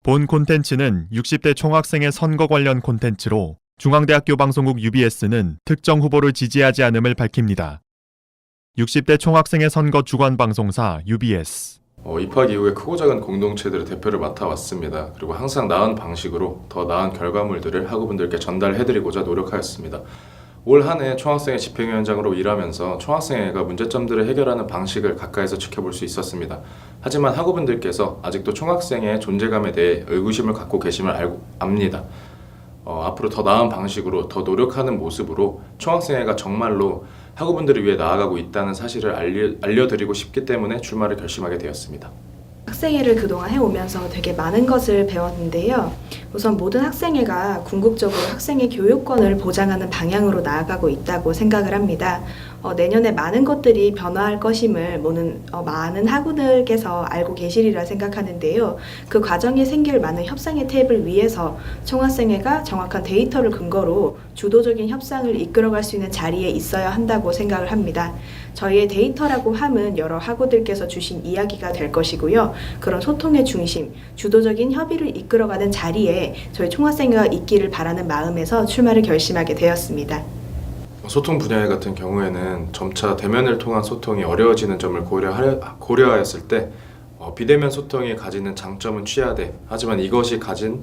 본 콘텐츠는 60대 총학생의 선거 관련 콘텐츠로 중앙대학교 방송국 UBS는 특정 후보를 지지하지 않음을 밝힙니다. 60대 총학생의 선거 주관 방송사 UBS. 입학 이후에 크고 작은 공동체들의 대표를 맡아왔습니다. 그리고 항상 나은 방식으로 더 나은 결과물들을 학우분들께 전달해드리고자 노력하였습니다. 올 한 해 총학생회 집행위원장으로 일하면서 총학생회가 문제점들을 해결하는 방식을 가까이서 지켜볼 수 있었습니다. 하지만 학우분들께서 아직도 총학생회의 존재감에 대해 의구심을 갖고 계심을 압니다. 앞으로 더 나은 방식으로 더 노력하는 모습으로 총학생회가 정말로 학우분들을 위해 나아가고 있다는 사실을 알려드리고 싶기 때문에 출마를 결심하게 되었습니다. 학생회를 그동안 해오면서 되게 많은 것을 배웠는데요. 우선 모든 학생회가 궁극적으로 학생의 교육권을 보장하는 방향으로 나아가고 있다고 생각을 합니다. 내년에 많은 것들이 변화할 것임을 많은 학우들께서 알고 계시리라 생각하는데요. 그 과정에 생길 많은 협상의 탭을 위해서 총학생회가 정확한 데이터를 근거로 주도적인 협상을 이끌어갈 수 있는 자리에 있어야 한다고 생각을 합니다. 저희의 데이터라고 함은 여러 학우들께서 주신 이야기가 될 것이고요. 그런 소통의 중심, 주도적인 협의를 이끌어가는 자리에 저희 총학생회가 있기를 바라는 마음에서 출마를 결심하게 되었습니다. 소통 분야 같은 경우에는 점차 대면을 통한 소통이 어려워지는 점을 고려하였을 때 비대면 소통이 가지는 장점은 취하되 하지만 이것이 가진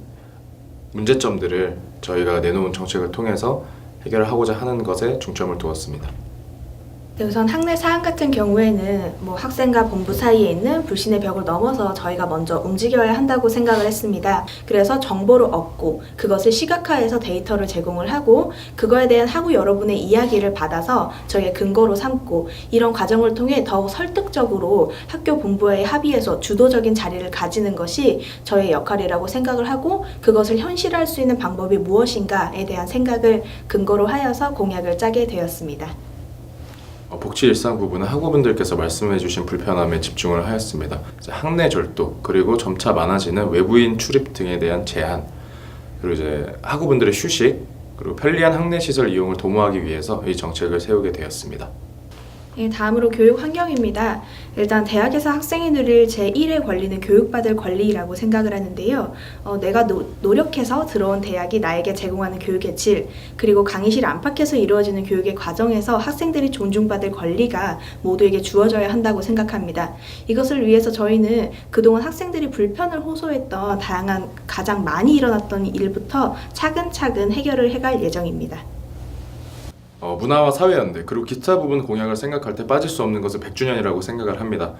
문제점들을 저희가 내놓은 정책을 통해서 해결하고자 하는 것에 중점을 두었습니다. 우선 학내 사안 같은 경우에는 학생과 본부 사이에 있는 불신의 벽을 넘어서 저희가 먼저 움직여야 한다고 생각을 했습니다. 그래서 정보를 얻고 그것을 시각화해서 데이터를 제공을 하고 그거에 대한 학우 여러분의 이야기를 받아서 저희의 근거로 삼고 이런 과정을 통해 더욱 설득적으로 학교 본부와의 합의에서 주도적인 자리를 가지는 것이 저희의 역할이라고 생각을 하고 그것을 현실화할 수 있는 방법이 무엇인가에 대한 생각을 근거로 하여서 공약을 짜게 되었습니다. 복지 일상 부분은 학우분들께서 말씀해주신 불편함에 집중을 하였습니다. 학내 절도, 그리고 점차 많아지는 외부인 출입 등에 대한 제한, 그리고 학우분들의 휴식, 그리고 편리한 학내 시설 이용을 도모하기 위해서 이 정책을 세우게 되었습니다. 다음으로 교육 환경입니다. 일단 대학에서 학생이 누릴 제1의 권리는 교육받을 권리라고 생각을 하는데요. 내가 노력해서 들어온 대학이 나에게 제공하는 교육의 질, 그리고 강의실 안팎에서 이루어지는 교육의 과정에서 학생들이 존중받을 권리가 모두에게 주어져야 한다고 생각합니다. 이것을 위해서 저희는 그동안 학생들이 불편을 호소했던 다양한 가장 많이 일어났던 일부터 차근차근 해결을 해갈 예정입니다. 문화와 사회연대 그리고 기타 부분 공약을 생각할 때 빠질 수 없는 것은 100주년이라고 생각을 합니다.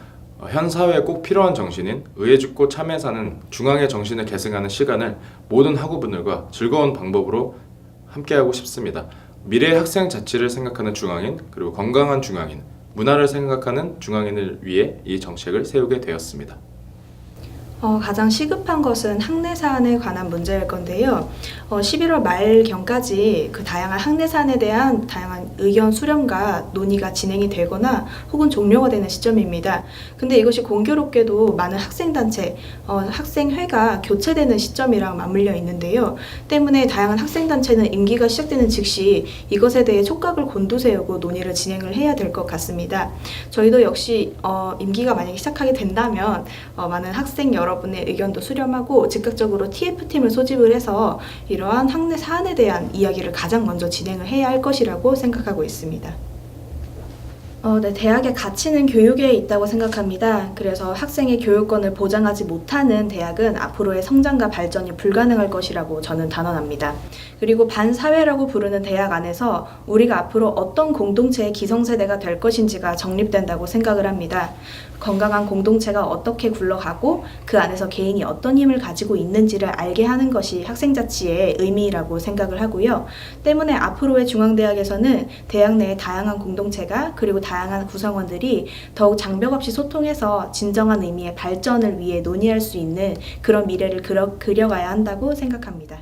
현 사회에 꼭 필요한 정신인 의에 죽고 참에 사는 중앙의 정신을 계승하는 시간을 모든 학우분들과 즐거운 방법으로 함께하고 싶습니다. 미래의 학생 자치를 생각하는 중앙인, 그리고 건강한 중앙인, 문화를 생각하는 중앙인을 위해 이 정책을 세우게 되었습니다. 가장 시급한 것은 학내 사안에 관한 문제일 건데요. 11월 말경까지 그 다양한 학내 사안에 대한 다양한 의견 수렴과 논의가 진행이 되거나 혹은 종료가 되는 시점입니다. 근데 이것이 공교롭게도 많은 학생단체, 학생회가 교체되는 시점이랑 맞물려 있는데요. 때문에 다양한 학생단체는 임기가 시작되는 즉시 이것에 대해 촉각을 곤두세우고 논의를 진행을 해야 될 것 같습니다. 저희도 역시 임기가 만약에 시작하게 된다면 많은 학생 여러분의 의견도 수렴하고 즉각적으로 TF팀을 소집을 해서 이러한 학내 사안에 대한 이야기를 가장 먼저 진행을 해야 할 것이라고 생각하고 있습니다. 네, 대학의 가치는 교육에 있다고 생각합니다. 그래서 학생의 교육권을 보장하지 못하는 대학은 앞으로의 성장과 발전이 불가능할 것이라고 저는 단언합니다. 그리고 반사회라고 부르는 대학 안에서 우리가 앞으로 어떤 공동체의 기성세대가 될 것인지가 정립된다고 생각을 합니다. 건강한 공동체가 어떻게 굴러가고 그 안에서 개인이 어떤 힘을 가지고 있는지를 알게 하는 것이 학생자치의 의미라고 생각을 하고요. 때문에 앞으로의 중앙대학에서는 대학 내의 다양한 공동체가 그리고 다양한 구성원들이 더욱 장벽 없이 소통해서 진정한 의미의 발전을 위해 논의할 수 있는 그런 미래를 그려가야 한다고 생각합니다.